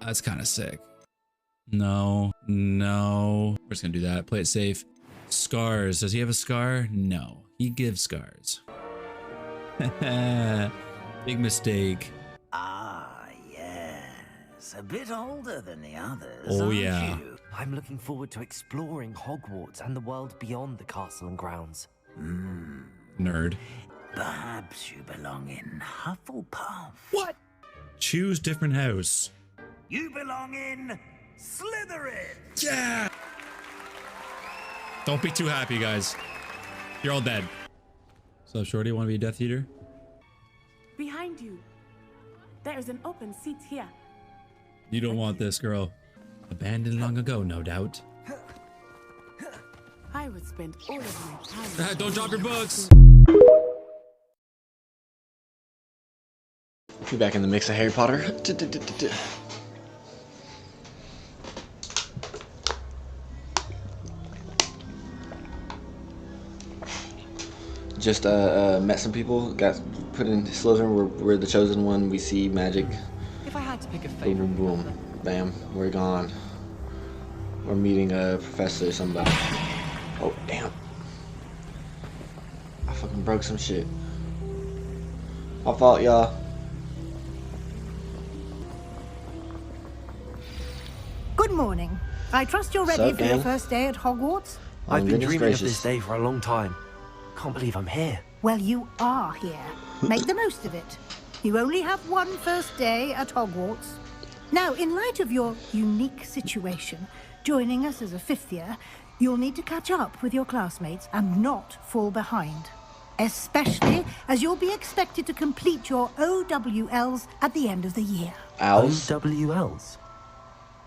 That's kind of sick. No. We're just gonna do that. Play it safe. Scars. Does he have a scar? No. He gives scars. Big mistake. Ah, yes. A bit older than the others, Oh, aren't yeah. you? I'm looking forward to exploring Hogwarts and the world beyond the castle and grounds. Nerd. Perhaps you belong in Hufflepuff. What? Choose different house. You belong in Slytherin. Yeah! Don't be too happy, guys. You're all dead. So, Shorty, want to be a Death Eater? Behind you. There is an open seat here. You don't want this, girl. Abandoned long ago, no doubt. I would spend all of my time. Don't drop your books! Be back in the mix of Harry Potter. Just met some people, got put in Slytherin. We're the chosen one. We see magic. If I had to pick a Boom, favorite, boom, boom. Bam. We're gone. We're meeting a professor or somebody. Oh, damn. I fucking broke some shit. My fault, y'all. Good morning. I trust you're ready Sup, for your Dan? first day at Hogwarts? Oh, I've been goodness dreaming gracious. of this day for a long time. Can't believe I'm here. Well, you are here. Make the most of it. You only have one first day at Hogwarts. Now, in light of your unique situation, joining us as a fifth year, you'll need to catch up with your classmates and not fall behind. Especially as you'll be expected to complete your OWLs at the end of the year. Owls? OWLs?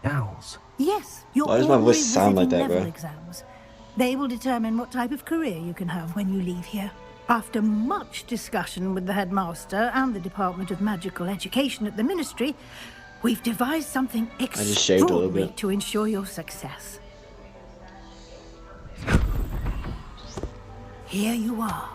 Owls? Yes, your Why does my voice ordinary sound like visiting that, level bro? exams. They will determine what type of career you can have when you leave here. After much discussion with the headmaster and the Department of Magical Education at the Ministry, we've devised something just shaved a little extraordinary bit. to ensure your success. Here you are.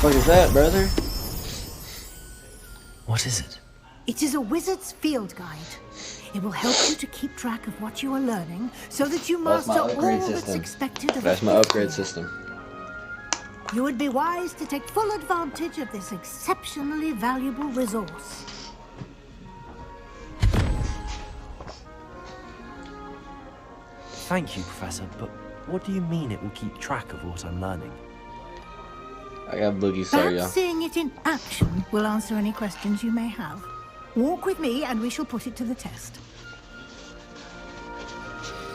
What is that, brother? What is it? It is a wizard's field guide. It will help you to keep track of what you are learning so that you That's my master all upgrade that's system. expected of That's a my fifth upgrade year. system. You would be wise to take full advantage of this exceptionally valuable resource. Thank you, Professor, but what do you mean it will keep track of what I'm learning? I got boogie, sorry, Perhaps y'all. seeing it in action will answer any questions you may have. Walk with me and we shall put it to the test.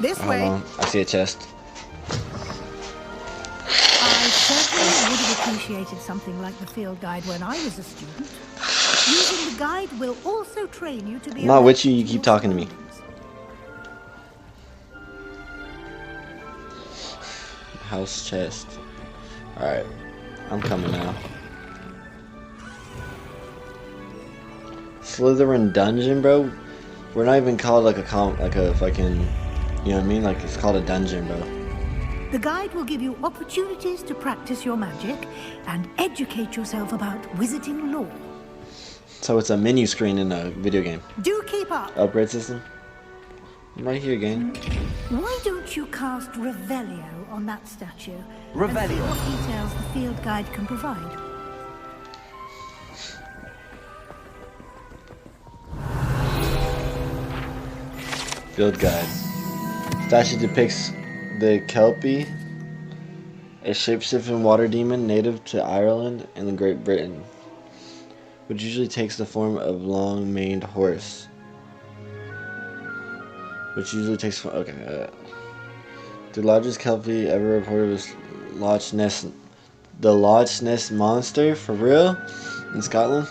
This Hold way. on, I see a chest. I certainly would have appreciated something like the field guide when I was a student. Using the guide will also train you to be I'm not alert with you, you to keep your talking to me. surroundings. House chest. Alright, I'm coming now. Slytherin dungeon, bro? We're not even called like a fucking, you know what I mean? Like it's called a dungeon, bro. The guide will give you opportunities to practice your magic and educate yourself about wizarding lore. So it's a menu screen in a video game. Do keep up. Upgrade system? I'm right here, gang. Why don't you cast Revelio on that statue? Revelio? And see what details the field guide can provide. Field guide. Statue depicts the Kelpie, a shape-shifting water demon native to Ireland and Great Britain, which usually takes the form of long-maned horse. Okay. The largest Kelpie ever reported was the Loch Ness Monster, for real? In Scotland?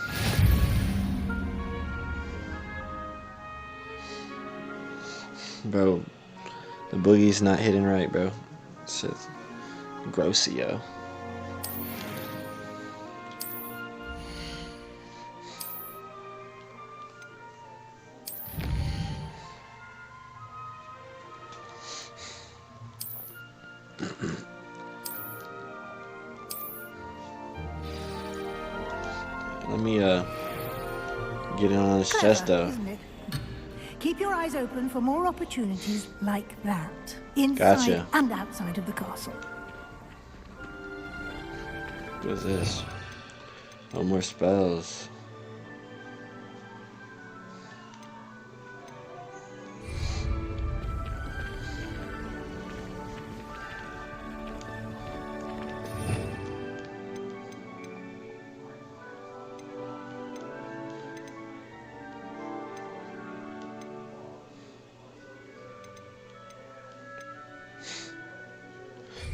Bro, the boogie's not hitting right, bro. It's just grossio. Let me get in on his chest though. Isn't it? Keep your eyes open for more opportunities like that, inside Gotcha. and outside of the castle. What is this? No more spells.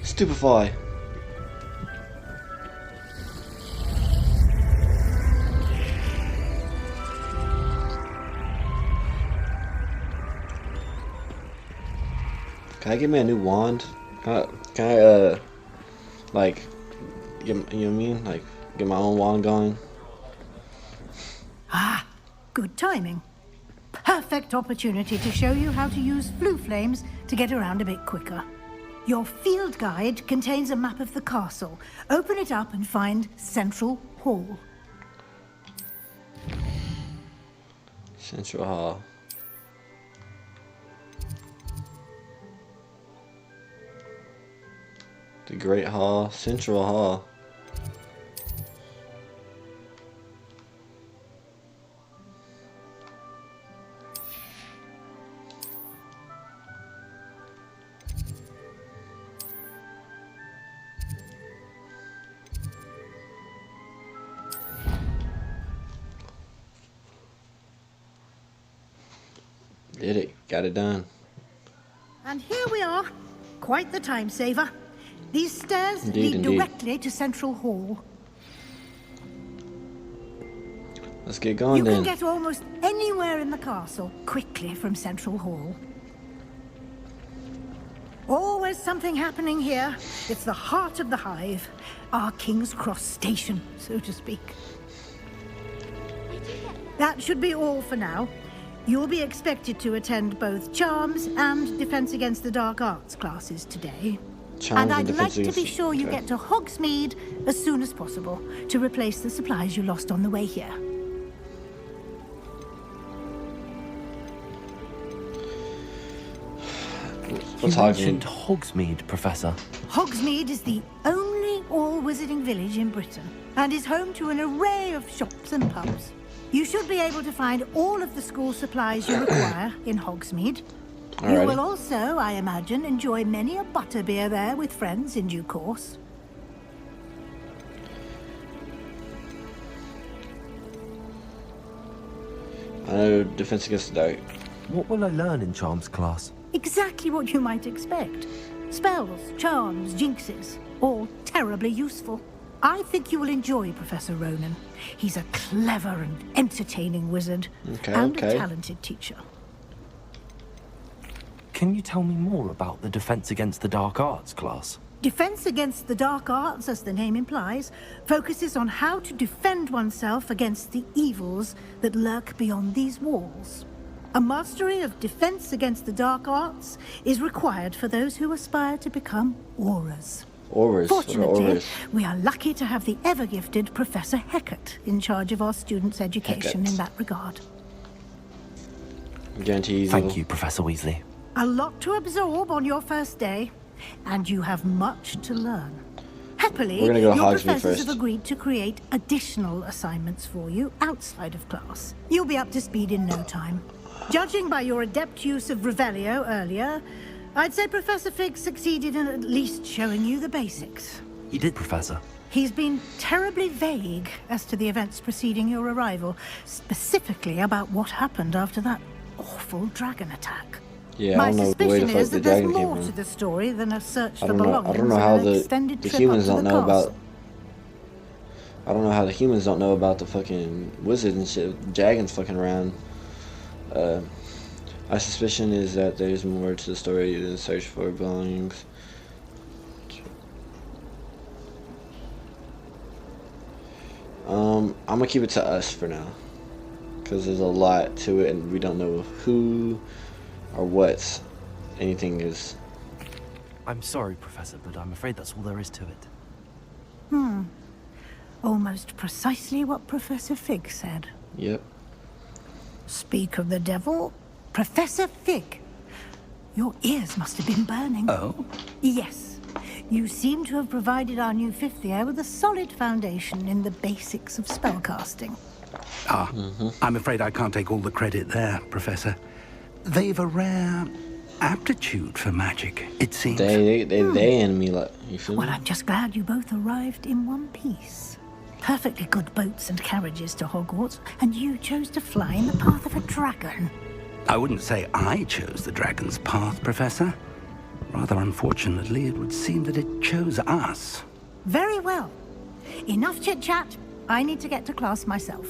Stupefy. Can I get me a new wand? Can I like, get, you know what I mean? Like, get my own wand going? Ah, good timing. Perfect opportunity to show you how to use flue flames to get around a bit quicker. Your field guide contains a map of the castle. Open it up and find Central Hall. Central Hall. The Great Hall, Central Hall. Did it, got it done. And here we are. Quite the time saver. These stairs Indeed, lead indeed. directly to Central Hall. Let's get going You then. can get almost anywhere in the castle quickly from Central Hall. Always something happening here. It's the heart of the hive. Our King's Cross station, so to speak. That should be all for now. You'll be expected to attend both Charms and Defense Against the Dark Arts classes today. Charms And I'd Defense like to be Against- sure you okay. get to Hogsmeade as soon as possible to replace the supplies you lost on the way here. What's You mentioned Hogsmeade? Hogsmeade, Professor. Hogsmeade is the only all-wizarding village in Britain and is home to an array of shops and pubs. You should be able to find all of the school supplies you require in Hogsmeade. You Alrighty. will also, I imagine, enjoy many a butterbeer there with friends in due course. I know Defense Against the Dark. What will I learn in Charms class? Exactly what you might expect. Spells, charms, jinxes, all terribly useful. I think you will enjoy Professor Ronan. He's a clever and entertaining wizard Okay, and okay. a talented teacher. Can you tell me more about the Defense Against the Dark Arts class? Defense Against the Dark Arts, as the name implies, focuses on how to defend oneself against the evils that lurk beyond these walls. A mastery of Defense Against the Dark Arts is required for those who aspire to become auras. Auras. What are Fortunately, auras? we are lucky to have the ever-gifted Professor Heckert in charge of our students' education Heckert. in that regard. Guarantees. Thank you, Professor Weasley. A lot to absorb on your first day, and you have much to learn. Happily, We're gonna go your Hogsmeade professors first. have agreed to create additional assignments for you outside of class. You'll be up to speed in no time. Judging by your adept use of Revelio earlier, I'd say Professor Fig succeeded in at least showing you the basics. You did, Professor. He's been terribly vague as to the events preceding your arrival, specifically about what happened after that awful dragon attack. Yeah, My I don't know where suspicion the fuck is the that there's dragon came more to from. the story than a search I for don't know. belongings I don't know how and an the extended trip humans up don't to know the castle. about. I don't know how the humans don't know about the fucking wizard and shit. Jaedyn's fucking around. My suspicion is that there's more to the story than search for belongings. I'm gonna keep it to us for now, because there's a lot to it, and we don't know who or what anything is. I'm sorry, Professor, but I'm afraid that's all there is to it. Almost precisely what Professor Fig said. Yep. Speak of the devil, Professor Fig. Your ears must have been burning. Oh? Yes. You seem to have provided our new fifth year with a solid foundation in the basics of spellcasting. I'm afraid I can't take all the credit there, Professor. They've a rare aptitude for magic, it seems. They and me, like, you feel Well, me? I'm just glad you both arrived in one piece. Perfectly good boats and carriages to Hogwarts, and you chose to fly in the path of a dragon. I wouldn't say I chose the dragon's path, Professor. Rather unfortunately, it would seem that it chose us. Very well. Enough chit-chat. I need to get to class myself.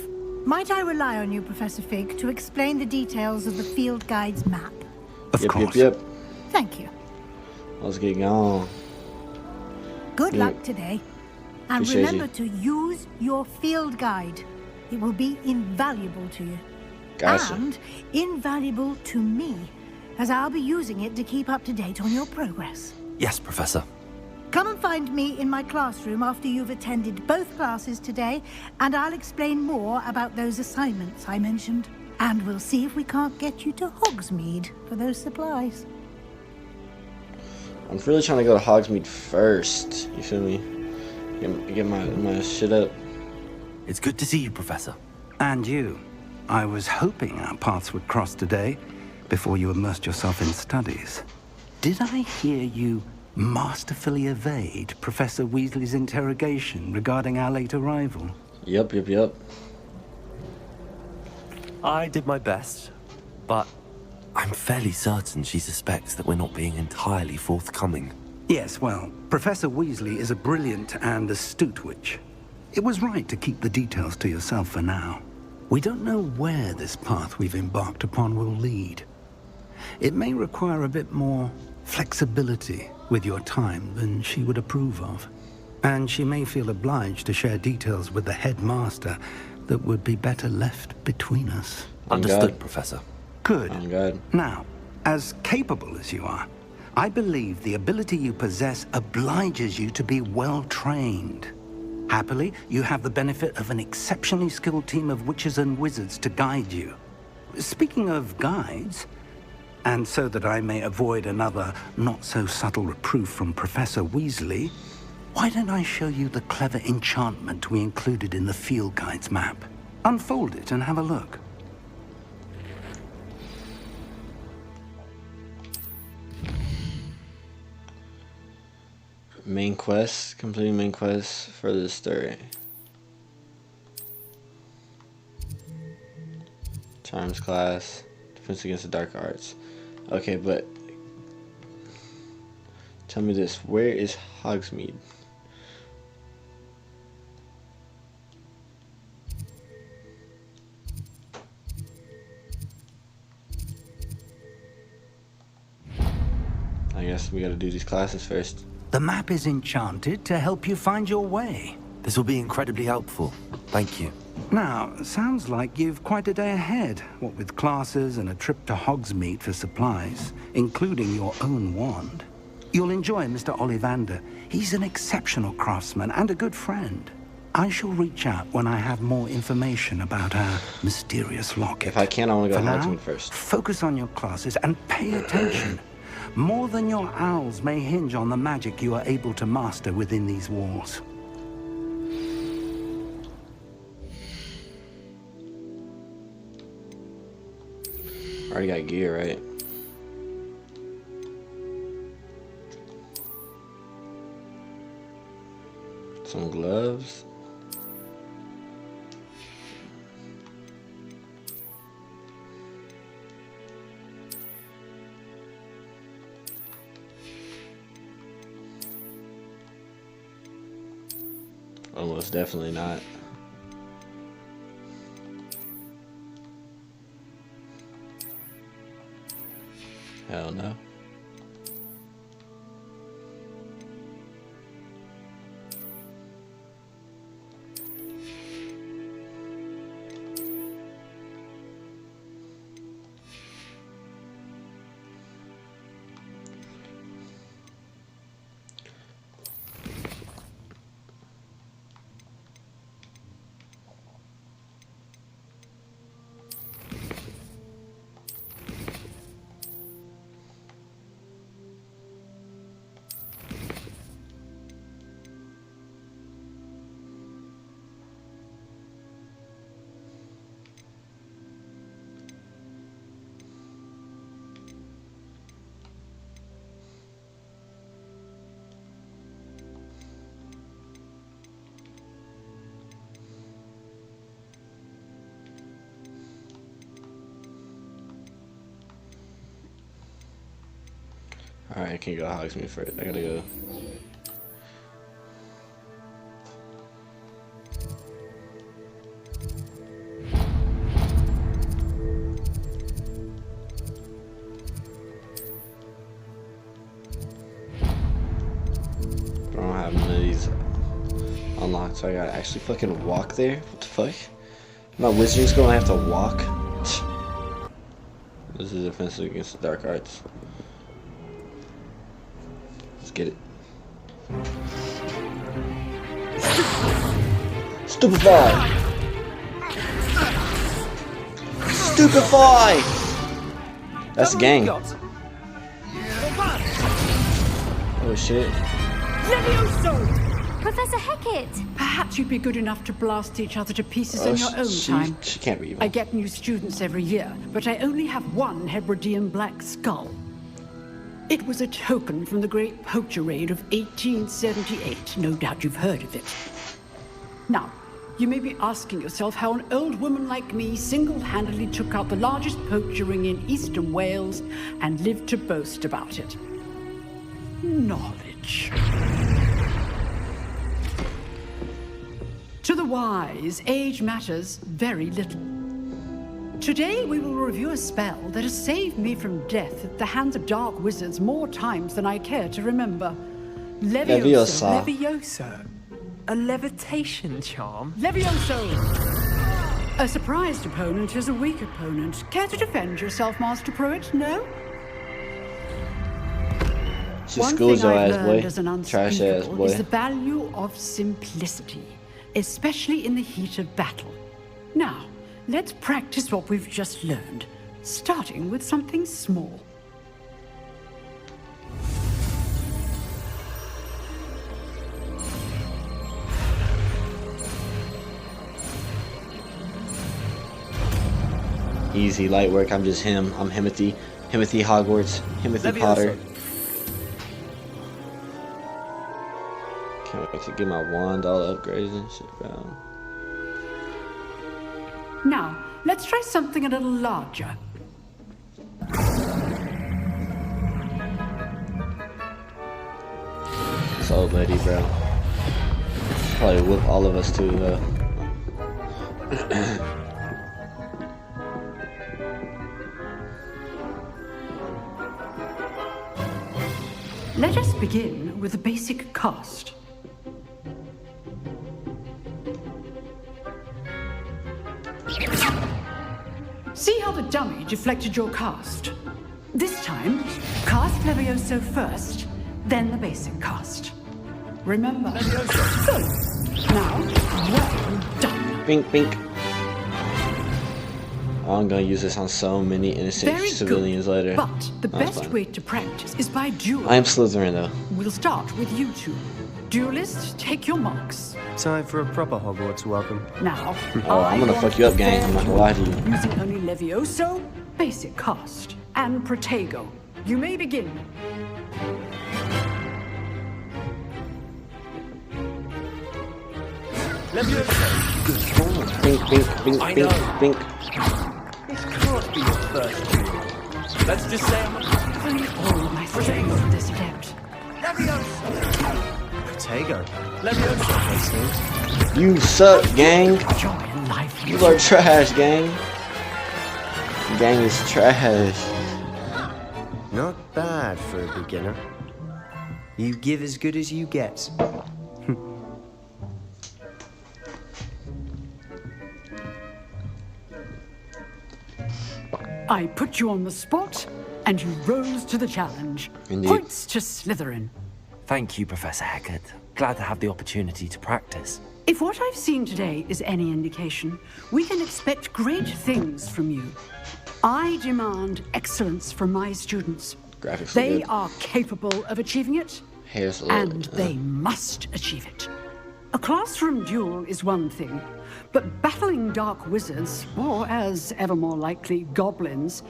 Might I rely on you, Professor Fig, to explain the details of the field guide's map? Of course. Yep. Thank you. Let's get going. Good Yeah. luck today. And Appreciate remember you. to use your field guide. It will be invaluable to you. Gotcha. And invaluable to me, as I'll be using it to keep up to date on your progress. Yes, Professor. Come and find me in my classroom after you've attended both classes today, and I'll explain more about those assignments I mentioned. And we'll see if we can't get you to Hogsmeade for those supplies. I'm really trying to go to Hogsmeade first. You feel me? Get my shit up. It's good to see you, Professor. And you. I was hoping our paths would cross today, before you immersed yourself in studies. Did I hear you masterfully evade Professor Weasley's interrogation regarding our late arrival? Yep. I did my best, but I'm fairly certain she suspects that we're not being entirely forthcoming. Yes, well, Professor Weasley is a brilliant and astute witch. It was right to keep the details to yourself for now. We don't know where this path we've embarked upon will lead. It may require a bit more flexibility with your time than she would approve of. And she may feel obliged to share details with the headmaster that would be better left between us. Understood, God. Professor. Good. Oh, God. Now, as capable as you are, I believe the ability you possess obliges you to be well trained. Happily, you have the benefit of an exceptionally skilled team of witches and wizards to guide you. Speaking of guides, and so that I may avoid another not-so-subtle reproof from Professor Weasley, why don't I show you the clever enchantment we included in the field guide's map? Unfold it and have a look. Main quest. Completing main quest for the story. Charms class. Defense against the dark arts. Okay, but tell me this. Where is Hogsmeade? I guess we gotta do these classes first. The map is enchanted to help you find your way. This will be incredibly helpful. Thank you. Now, sounds like you've quite a day ahead, what with classes and a trip to Hogsmeade for supplies, including your own wand. You'll enjoy Mr. Ollivander. He's an exceptional craftsman and a good friend. I shall reach out when I have more information about our mysterious locket. If I can, I want to go For to now, Hogsmeade first. focus on your classes and pay attention. More than your owls may hinge on the magic you are able to master within these walls. Already got gear, right? Some gloves. Almost definitely not. Hell no. Alright, I can go Hogsmeade first. I gotta go. I don't have none of these unlocked, so I gotta actually fucking walk there? What the fuck? My wizarding school, I have to walk? This is offensive against the dark arts. Let's get it. Stupefy! Stupefy! That's a gang. Oh shit. Professor Hackett! Perhaps you'd be good enough to blast each other to pieces in your own time. She can't be evil. I get new students every year, but I only have one Hebridean black skull. It was a token from the Great Poacher Raid of 1878. No doubt you've heard of it. Now, you may be asking yourself how an old woman like me single-handedly took out the largest poacher ring in eastern Wales and lived to boast about it. Knowledge. To the wise, age matters very little. Today we will review a spell that has saved me from death at the hands of dark wizards more times than I care to remember. Leviosa. Leviosa? A levitation charm? Levioso! A surprised opponent is a weak opponent. Care to defend yourself, Master Pruitt? No? She One schools thing your I've ass, learned boy. as an Trash ass, unspeakable boy. is the value of simplicity, especially in the heat of battle. Now, let's practice what we've just learned, starting with something small. Easy, light work. I'm just him. I'm Himothy. Himothy Hogwarts. Himothy Potter. Can't wait to get my wand all upgraded and shit, bro. Now, let's try something a little larger. This old lady, bro. She'll probably whoop all of us too, though. Let us begin with the basic cast. See how the dummy deflected your cast? This time, cast Levioso first, then the basic cast. Remember. Good. Now, well done. Bink, bink. Oh, I'm gonna use this on so many innocent Very civilians good. later. But the That's best fine. way to practice is by duel. I am Slytherin, though. We'll start with you two. Duelists, take your marks. Time for a proper Hogwarts welcome. Now, Oh, I'm gonna fuck you up, gang. I'm not gonna lie to you. Using only Levioso, basic cast, and Protego. You may begin. Leviosa. Good form. Bink, bink, bink, I bink, know. bink. This can't be your first duel. Let's just say I'm Fully all my strength for this attempt. Protego. Leviosa, those things. You suck, gang. Joy in life. You are trash, gang. Gang is trash. Not bad for a beginner. You give as good as you get. I put you on the spot, and you rose to the challenge. Indeed. Points to Slytherin. Thank you, Professor Hackett. Glad to have the opportunity to practice. If what I've seen today is any indication, we can expect great things from you. I demand excellence from my students. Graphics are They good. are capable of achieving it, Hair's a little, and they must achieve it. A classroom duel is one thing, but battling dark wizards, or as ever more likely, goblins,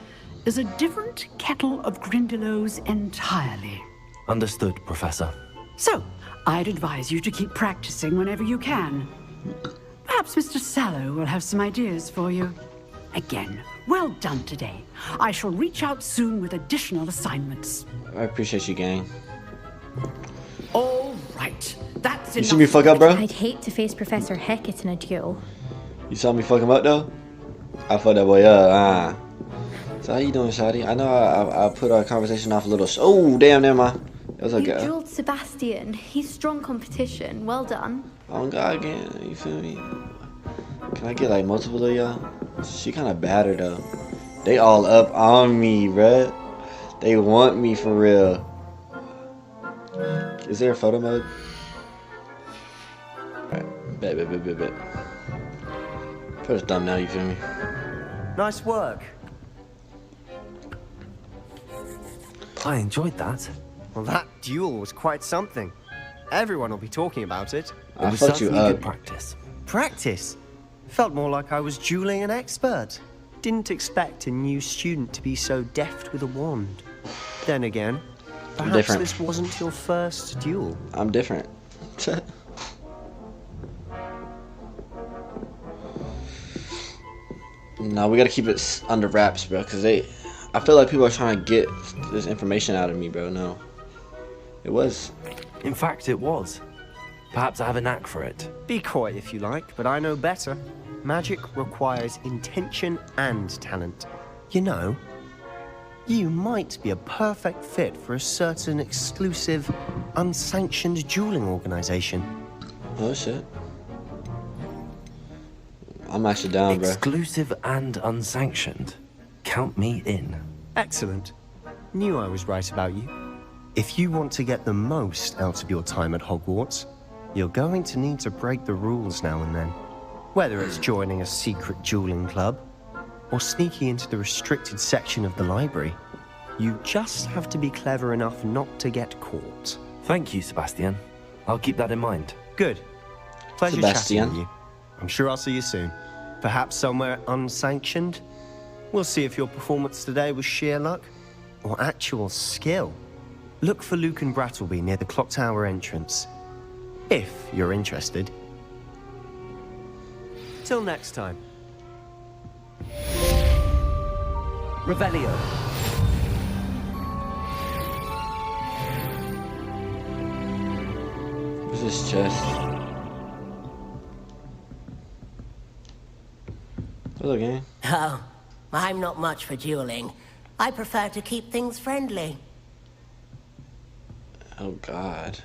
is a different kettle of Grindylows entirely. Understood, Professor. So, I'd advise you to keep practicing whenever you can. Perhaps Mr. Sallow will have some ideas for you. Again, Well done today. I shall reach out soon with additional assignments. I appreciate you, gang. All right. That's You enough. see me fuck up, bro? I'd hate to face Professor Hackett in a duel. You saw me fuck him up, though? I fucked that boy up, So how you doing, Shadi? I know I put our conversation off a little. Oh, damn, never mind. It was You okay. dueled Sebastian. He's strong competition. Well done. Oh, God, again. You feel me? Can I get, like, multiple of y'all? She kind of battered, though. They all up on me, bruh. They want me for real. Is there a photo mode? Alright, bet. Put a thumbnail, you feel me? Nice work. I enjoyed that. Well, that duel was quite something. Everyone will be talking about it. I was fucked you certainly good up. practice. Practice? Felt more like I was dueling an expert. Didn't expect a new student to be so deft with a wand. Then again, perhaps different. this wasn't your first duel. I'm different. No, we gotta keep it under wraps, bro, because I feel like people are trying to get this information out of me, bro. No. It was. In fact, it was. Perhaps I have a knack for it. Be coy if you like, but I know better. Magic requires intention and talent. You know, you might be a perfect fit for a certain exclusive, unsanctioned dueling organization. Oh, shit. I'm actually down, bro. Exclusive and unsanctioned. Count me in. Excellent. Knew I was right about you. If you want to get the most out of your time at Hogwarts, you're going to need to break the rules now and then. Whether it's joining a secret dueling club, or sneaking into the restricted section of the library, you just have to be clever enough not to get caught. Thank you, Sebastian. I'll keep that in mind. Good. Pleasure Sebastian. chatting with you. I'm sure I'll see you soon. Perhaps somewhere unsanctioned? We'll see if your performance today was sheer luck or actual skill. Look for Luke and Brattleby near the clock tower entrance, if you're interested. Till next time. Revelio. What's this chest? Hello, gang. Oh, I'm not much for dueling. I prefer to keep things friendly. Oh, God.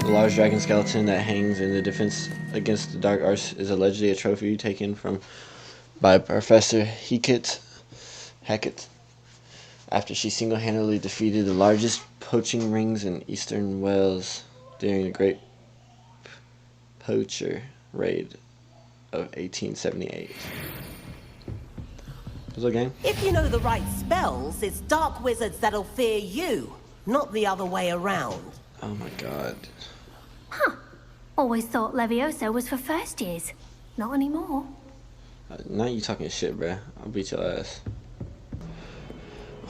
The large dragon skeleton that hangs in the defense against the dark arts is allegedly a trophy taken by Professor Hackett after she single-handedly defeated the largest poaching rings in eastern Wales during the Great Poacher Raid of 1878. What's up, gang? If you know the right spells, it's dark wizards that'll fear you, not the other way around. Oh my God. Huh. Always thought Levioso was for first years. Not anymore. Now you talking shit, bruh. I'll beat your ass.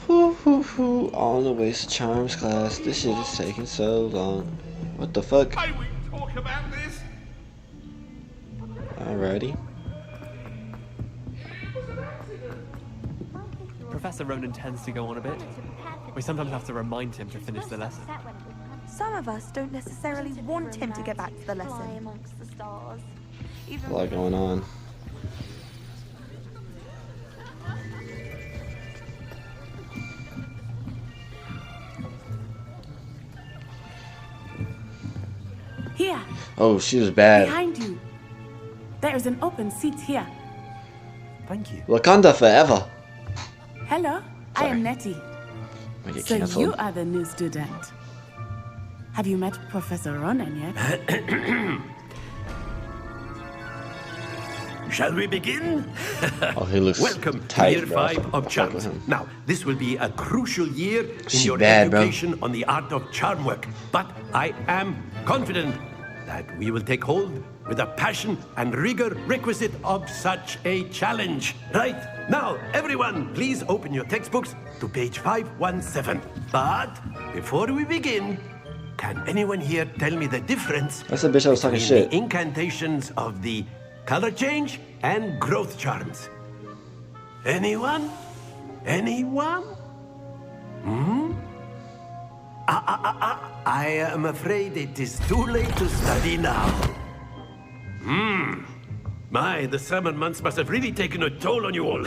Hoo hoo hoo. On the way to Charms class. This shit is taking so long. What the fuck? I will talk about this. Alrighty. Professor Ronan tends to go on a bit. We sometimes have to remind him to finish the lesson. Some of us don't necessarily want him to get back to the lesson. A lot going on. Here, Oh, she was bad. behind you. There is an open seat here. Thank you. Wakanda forever. Hello, I am Nettie. I get So canceled. you are the new student. Have you met Professor Ronan yet? Shall we begin? Oh, he looks Welcome tight, to year bro. 5 of Fuck with charms. him. Now, this will be a crucial year in She your bad, bro. education on the art of charm work. But I am confident that we will take hold with the passion and rigor requisite of such a challenge. Right, now, everyone, please open your textbooks to page 517. But before we begin, can anyone here tell me the difference That's the bitch I was talking between shit. the incantations of the color change and growth charms? Anyone? Anyone? Hmm? I am afraid it is too late to study now. My, the summer months must have really taken a toll on you all.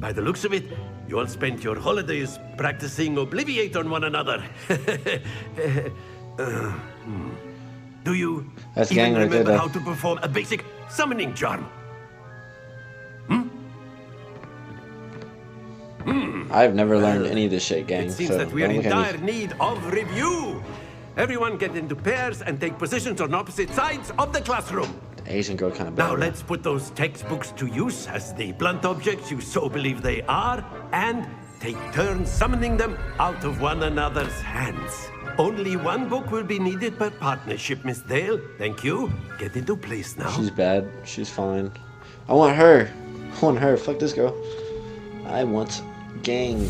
By the looks of it, you all spent your holidays practicing Obliviate on one another. Do you That's even gang right remember there, how to perform a basic summoning charm? I've never learned any of this shit, gang. It seems so that we are don't in look at dire me. need of review. Everyone get into pairs and take positions on opposite sides of the classroom. The Asian girl kind of bad. Now let's put those textbooks to use as the blunt objects you so believe they are, and take turns summoning them out of one another's hands. Only one book will be needed per partnership, Miss Dale. Thank you. Get into place now. She's bad. She's fine. I want her. I want her. Fuck this girl. I want gang.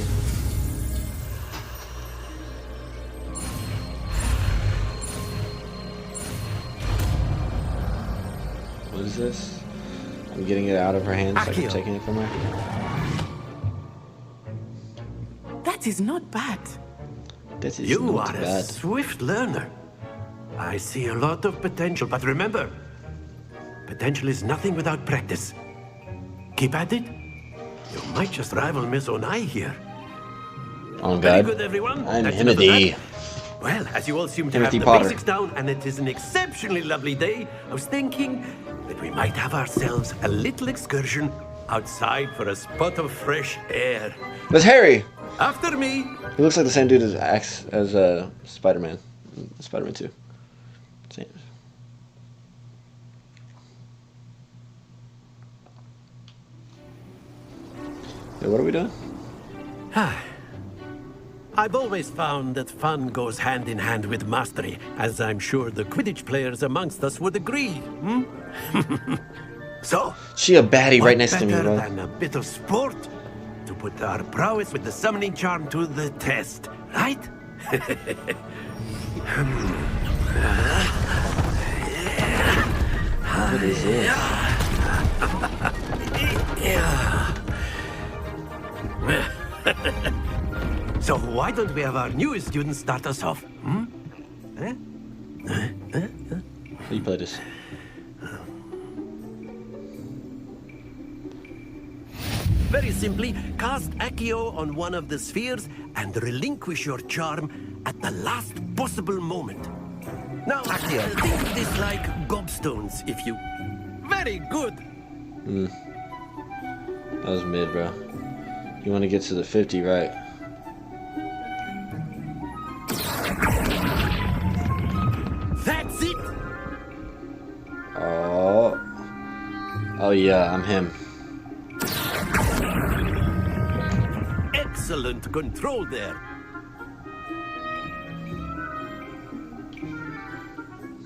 What is this? I'm getting it out of her hands like I'm taking it from her. That is not bad. This is You not are a bad. swift learner. I see a lot of potential, but remember, potential is nothing without practice. Keep at it. You might just rival Miss Onai here. Oh Very god. good, everyone. I'm That's enough of Timothy. that. Well, as you all seem to Timothy have the Potter. basics down, and it is an exceptionally lovely day, I was thinking that we might have ourselves a little excursion outside for a spot of fresh air. That's Harry. After me. He looks like the same dude as Spider-Man. Spider-Man 2. Same. Yeah, what are we doing? I've always found that fun goes hand in hand with mastery, as I'm sure the Quidditch players amongst us would agree. So, She a baddie right what next to me, better bro. than a bit of sport to put our prowess with the summoning charm to the test, right? What is this? So why don't we have our newest student start us off? How do you play this? Very simply, cast Accio on one of the spheres and relinquish your charm at the last possible moment. Now, Accio, think of this like gobstones, if you... Very good! That was mid, bro. You want to get to the 50, right? That's it! Oh. Oh yeah, I'm him. Excellent control there.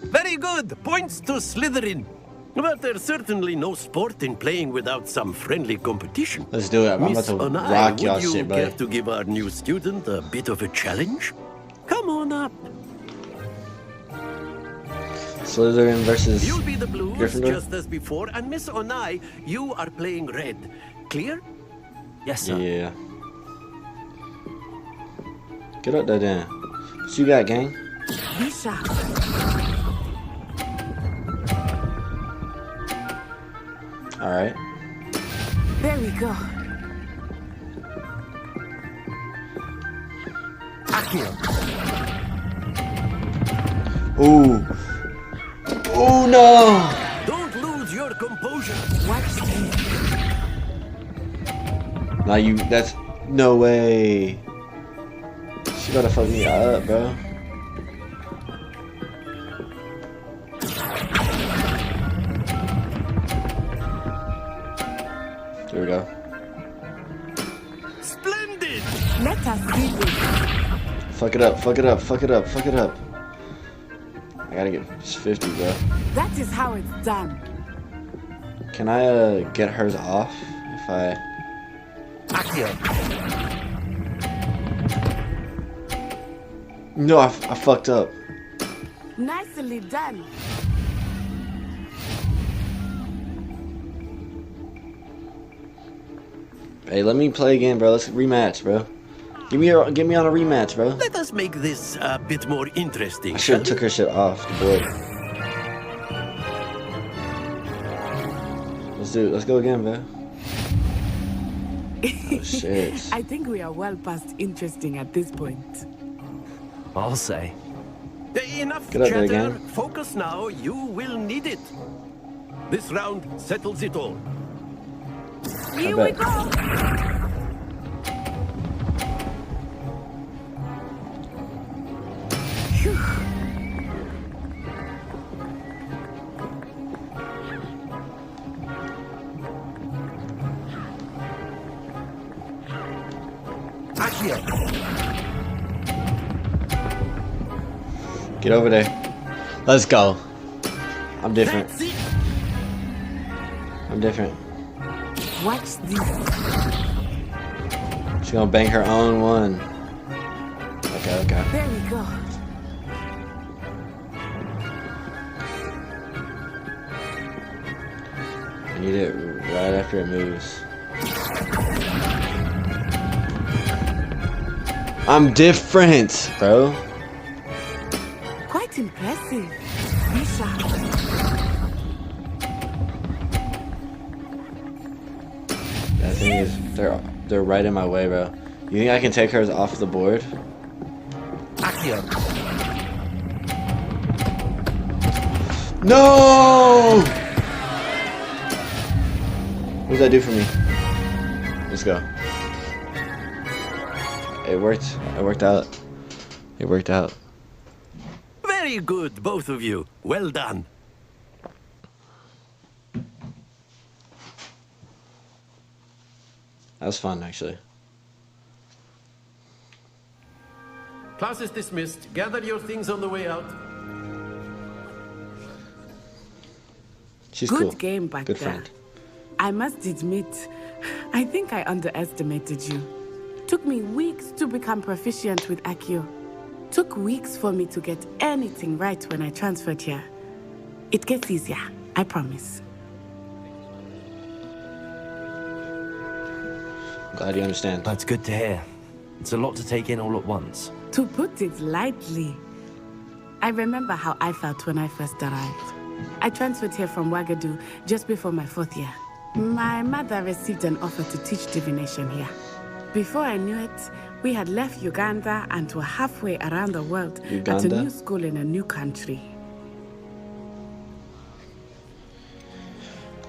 Very good. Points to Slytherin. But there's certainly no sport in playing without some friendly competition. Let's do it. I'm about Miss to Onai, rock y'all would you shit, care buddy. to give our new student a bit of a challenge? Come on up. Slytherin versus You'll be the blues Gryffindor. just as before, and Miss Onai, you are playing red. Clear? Yes, sir. Yeah. Get up there, then. What you got, gang? Be sharp. All right. There we go. Ooh. Oh no! Don't lose your composure. Watch this. Now you. That's no way. She about to fuck me up, bro. There we go. Splendid! Let us see this. Fuck it up. Fuck it up. Fuck it up. Fuck it up. I gotta get just 50, bro. That is how it's done. Can I get hers off if I... No, I fucked up. Nicely done. Hey, let me play again, bro. Let's rematch, bro. Get me on a rematch, bro. Let us make this a bit more interesting. I should have took her shit off the board. Let's do it. Let's go again, bro. Oh shit. I think we are well past interesting at this point. I'll say. Enough Get up there chatter. again. Focus now. You will need it. This round settles it all. Here we go. Get over there. Let's go. I'm different. I'm different. Watch this. She's gonna bang her own one. Okay, okay. There we go. I need it right after it moves. I'm different, bro. Quite impressive. Misha. The thing is, they're right in my way, bro. You think I can take hers off the board? No! What does that do for me? Let's go. It worked. It worked out. It worked out. Very good, both of you. Well done. That was fun, actually. Class is dismissed. Gather your things on the way out. She's Good cool. game back Good there. friend. I must admit, I think I underestimated you. Took me weeks to become proficient with Accio. Took weeks for me to get anything right when I transferred here. It gets easier, I promise. Glad you understand. That's good to hear. It's a lot to take in all at once. To put it lightly, I remember how I felt when I first arrived. I transferred here from Ouagadougou just before my 4th year. My mother received an offer to teach divination here. Before I knew it, we had left Uganda and were halfway around the world at a Uganda? new school in a new country.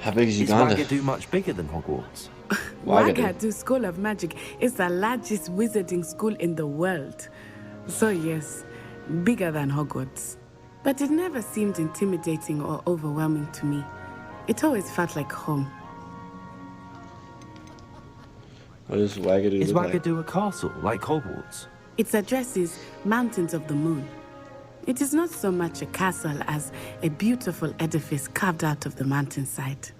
How big is Is Uganda? Ouagadougou much bigger than Hogwarts? Ouagadougou School of Magic is the largest wizarding school in the world. So yes, bigger than Hogwarts. But it never seemed intimidating or overwhelming to me. It always felt like home. What does Ouagadougou Is look like? Ouagadougou a castle, like Hogwarts? Its address is Mountains of the Moon. It is not so much a castle as a beautiful edifice carved out of the mountainside.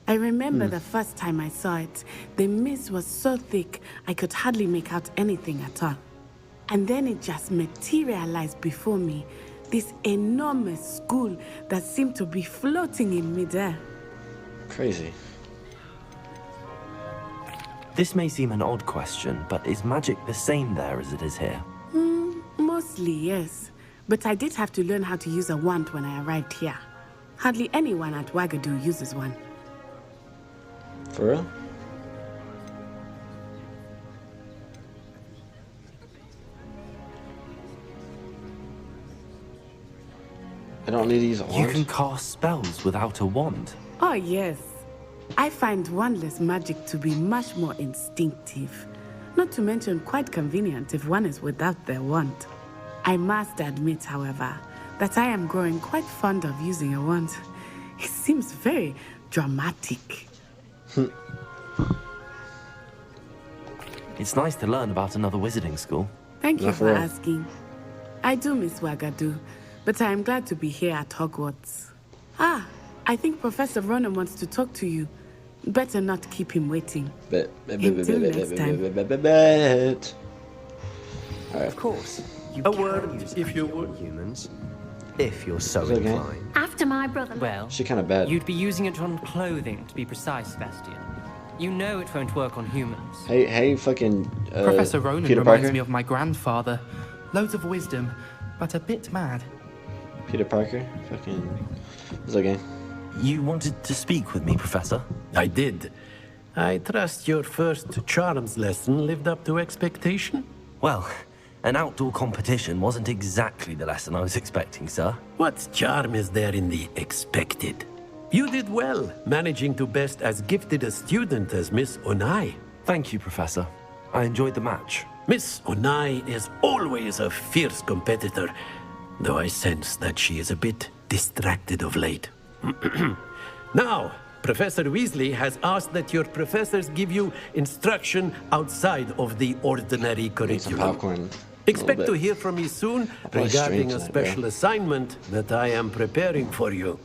I remember the first time I saw it, the mist was so thick I could hardly make out anything at all. And then it just materialized before me, this enormous school that seemed to be floating in midair. Crazy. This may seem an odd question, but is magic the same there as it is here? Mostly, yes. But I did have to learn how to use a wand when I arrived here. Hardly anyone at Ouagadougou uses one. For real? I don't need to use a wand. You can cast spells without a wand. Oh, yes. I find wandless magic to be much more instinctive. Not to mention quite convenient if one is without their wand. I must admit, however, that I am growing quite fond of using a wand. It seems very dramatic. It's nice to learn about another wizarding school. Thank you Not for for real. asking. I do miss Ouagadougou, but I am glad to be here at Hogwarts. Ah, I think Professor Ronan wants to talk to you. Better not keep him waiting. Until next time. Of course. A word, if you would. Humans, if you're so okay? inclined. After my brother. Well, She kind of bad. You'd be using it on clothing, to be precise, Sebastian. You know it won't work on humans. Hey, fucking Professor Ronan Peter reminds Parker? me of my grandfather. Loads of wisdom, but a bit mad. Peter Parker? Fucking... It's okay. You wanted to speak with me, Professor? I did. I trust your first charms lesson lived up to expectation? Well, an outdoor competition wasn't exactly the lesson I was expecting, sir. What charm is there in the expected? You did well, managing to best as gifted a student as Miss Onai. Thank you, Professor. I enjoyed the match. Miss Onai is always a fierce competitor, though I sense that she is a bit distracted of late. Now, Professor Weasley has asked that your professors give you instruction outside of the ordinary curriculum. Popcorn. Expect to hear from me soon regarding a special bro. assignment that I am preparing for you.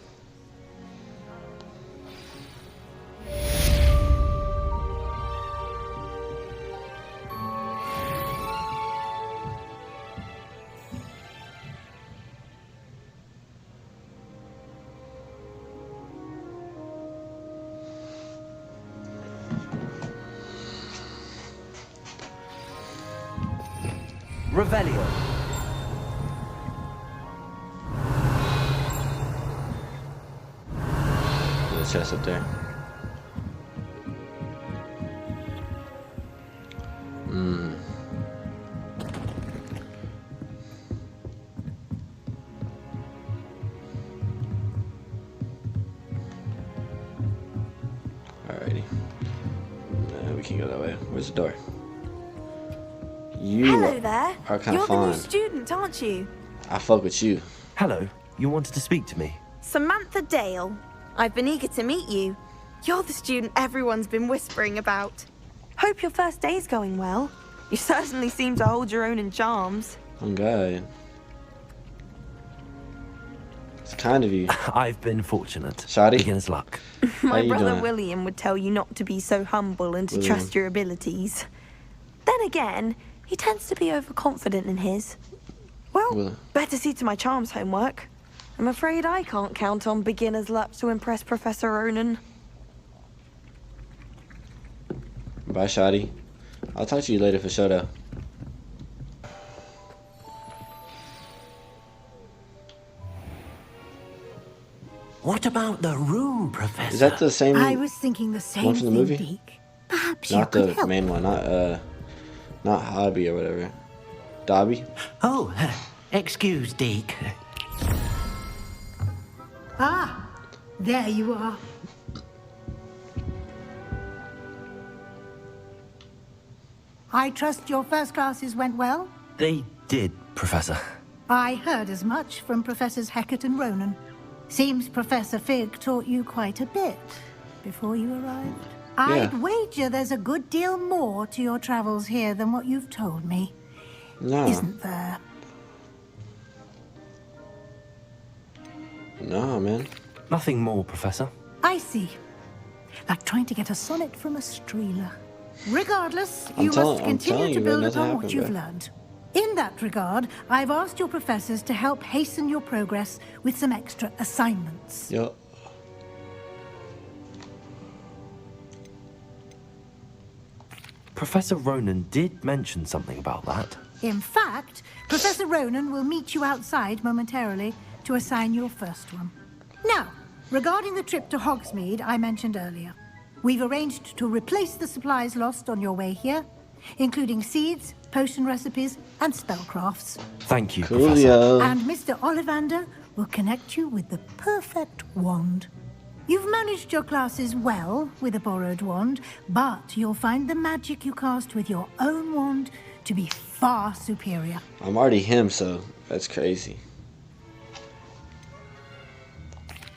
Revelio. The chest up there. Alrighty. We can go that way. Where's the door? You Hello there. are kind You're of the fun. new student, aren't you? I fuck with you. Hello, you wanted to speak to me? Samantha Dale. I've been eager to meet you. You're the student everyone's been whispering about. Hope your first day's going well. You certainly seem to hold your own in charms. Oh God. It's kind of you. I've been fortunate. Shadi? Beginner's luck. My you brother doing? William would tell you not to be so humble and to William. trust your abilities. Then again, he tends to be overconfident in his. Well, better see to my charms homework. I'm afraid I can't count on beginner's luck to impress Professor Ronan. Bye, Shadi. I'll talk to you later for sure, though. What about the room, Professor? Is that the same I was thinking the same one from the thing, movie? Deke. Perhaps Not you could the help. main one, not Hobby or whatever. Dobby? Oh, excuse, Deke. Ah, there you are. I trust your first classes went well? They did, Professor. I heard as much from Professors Hecat and Ronan. Seems Professor Fig taught you quite a bit before you arrived. I'd wager there's a good deal more to your travels here than what you've told me. No. Isn't there? No, man. Nothing more, Professor. I see. Like trying to get a sonnet from a streeler. Regardless, I'm you telling must continue you, to bro, build nothing upon what happened, you've bro. learned. In that regard, I've asked your professors to help hasten your progress with some extra assignments. Yup. Professor Ronan did mention something about that. In fact, Professor Ronan will meet you outside momentarily to assign your first one. Now, regarding the trip to Hogsmeade I mentioned earlier, we've arranged to replace the supplies lost on your way here, including seeds, potion recipes, and spellcrafts. Thank you, Coolio. And Mr. Ollivander will connect you with the perfect wand. You've managed your classes well with a borrowed wand, but you'll find the magic you cast with your own wand to be far superior. I'm already him, so that's crazy.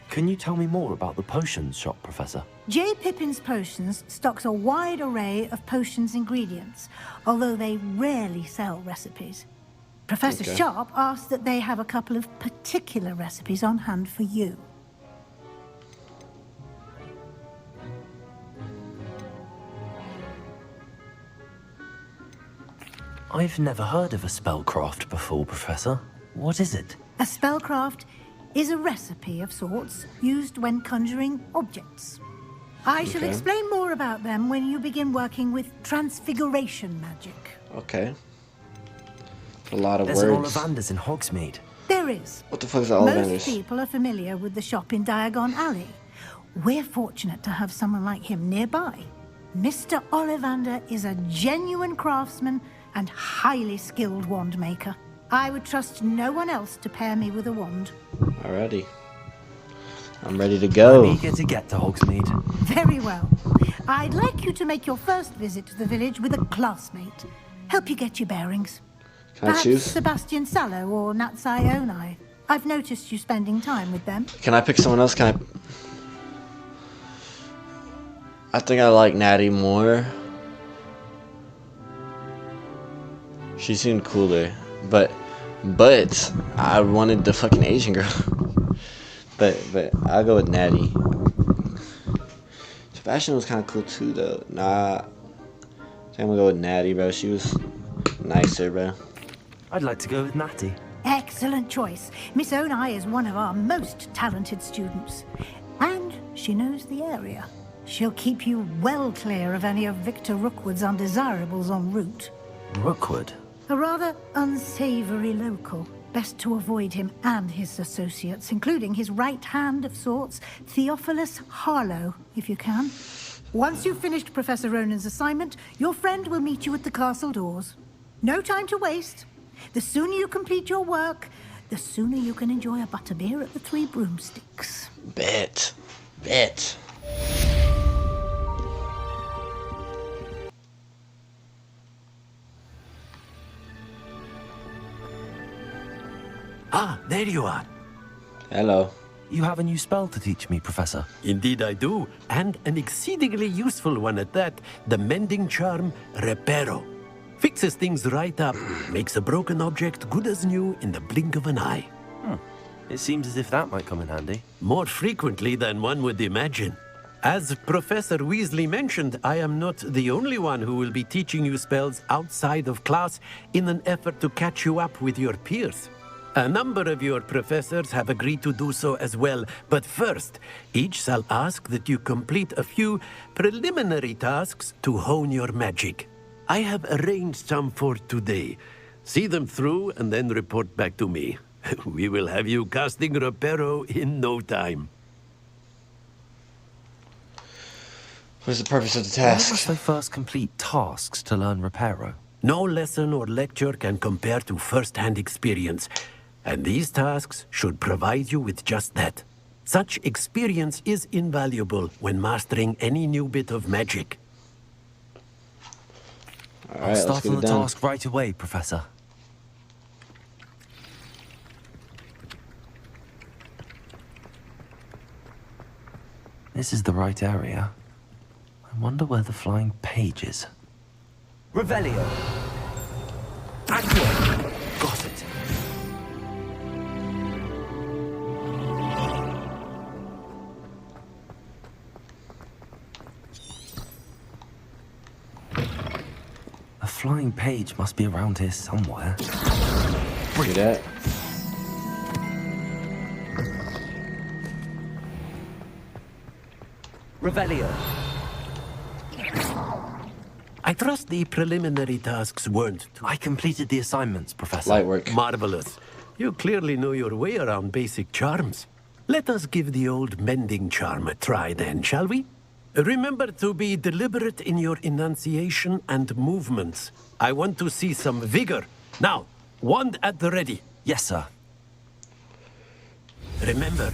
Can you tell me more about the potions shop, Professor? J. Pippin's Potions stocks a wide array of potions ingredients, although they rarely sell recipes. Professor Sharp asked that they have a couple of particular recipes on hand for you. I've never heard of a spellcraft before, Professor. What is it? A spellcraft is a recipe of sorts used when conjuring objects. I shall explain more about them when you begin working with transfiguration magic. Okay. A lot of There's words. an Ollivanders in Hogsmeade. There is. What the fuck is Most Ollivanders? people are familiar with the shop in Diagon Alley. We're fortunate to have someone like him nearby. Mr. Ollivander is a genuine craftsman and highly skilled wand maker. I would trust no one else to pair me with a wand. Alrighty. I'm ready to go. I'm eager to get to Hogsmeade. Very well. I'd like you to make your first visit to the village with a classmate. Help you get your bearings. Can I Perhaps choose? Sebastian Sallow or Natsai Onai. I've noticed you spending time with them. Can I pick someone else? I think I like Natty more. She seemed cooler, but I wanted the fucking Asian girl. but I'll go with Natty. Sebastian was kind of cool too, though. Nah, I think I'm gonna go with Natty, bro. She was nicer, bro. I'd like to go with Natty. Excellent choice. Miss Onai is one of our most talented students. And she knows the area. She'll keep you well clear of any of Victor Rookwood's undesirables en route. Rookwood? A rather unsavory local. Best to avoid him and his associates, including his right hand of sorts, Theophilus Harlow, if you can. Once you've finished Professor Ronan's assignment, your friend will meet you at the castle doors. No time to waste. The sooner you complete your work, the sooner you can enjoy a butterbeer at the Three Broomsticks. Bet. Ah, there you are. Hello. You have a new spell to teach me, Professor. Indeed I do, and an exceedingly useful one at that. The mending charm, Reparo. Fixes things right up, makes a broken object good as new in the blink of an eye. It seems as if that might come in handy. More frequently than one would imagine. As Professor Weasley mentioned, I am not the only one who will be teaching you spells outside of class in an effort to catch you up with your peers. A number of your professors have agreed to do so as well, but first, each shall ask that you complete a few preliminary tasks to hone your magic. I have arranged some for today. See them through and then report back to me. We will have you casting Reparo in no time. What's the purpose of the Why task? must I first complete tasks to learn Reparo? No lesson or lecture can compare to first-hand experience, and these tasks should provide you with just that. Such experience is invaluable when mastering any new bit of magic. I'll start on the task right away, Professor. This is the right area. I wonder where the flying page is. Revelio! Accio! Got it. A flying page must be around here somewhere. Look at that. Revelio. I trust the preliminary tasks weren't too... I completed the assignments, Professor. Light work. Marvelous. You clearly know your way around basic charms. Let us give the old mending charm a try then, shall we? Remember to be deliberate in your enunciation and movements. I want to see some vigor. Now, wand at the ready. Yes, sir. Remember,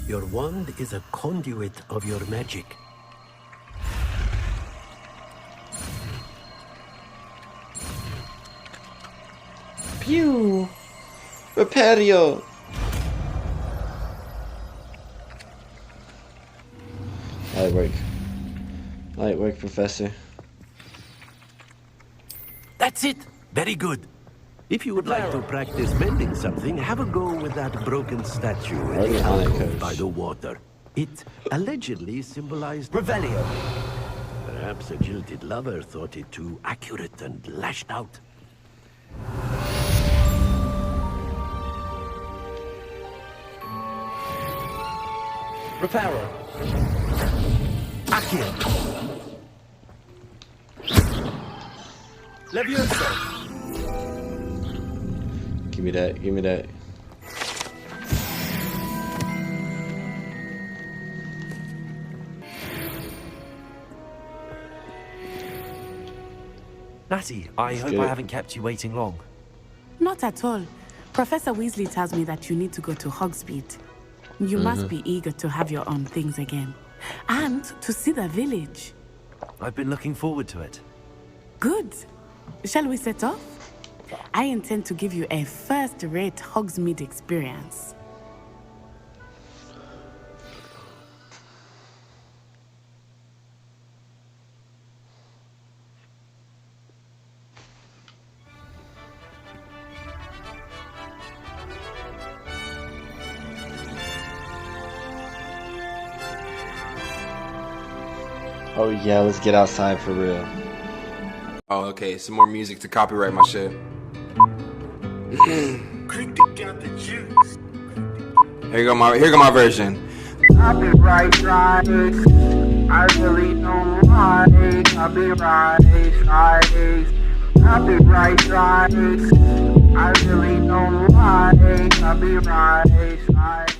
your wand is a conduit of your magic. Pew! Repario! Light work. Light work, Professor. That's it. Very good. If you would like to practice mending something, have a go with that broken statue by the water. It allegedly symbolized Revelio. Perhaps a jilted lover thought it too accurate and lashed out. Reparo. Accio. Levioso. Give me that, give me that. Natty, I hope I haven't kept you waiting long. Not at all. Professor Weasley tells me that you need to go to Hogsmeade. You must be eager to have your own things again. And to see the village. I've been looking forward to it. Good. Shall we set off? I intend to give you a first-rate Hogsmeade experience. Oh yeah, let's get outside for real. Oh, okay. Some more music to copyright my shit. Here go my version. Copyright strikes. I really don't like copyright strikes. Copyright strikes. I really don't like copyright strikes.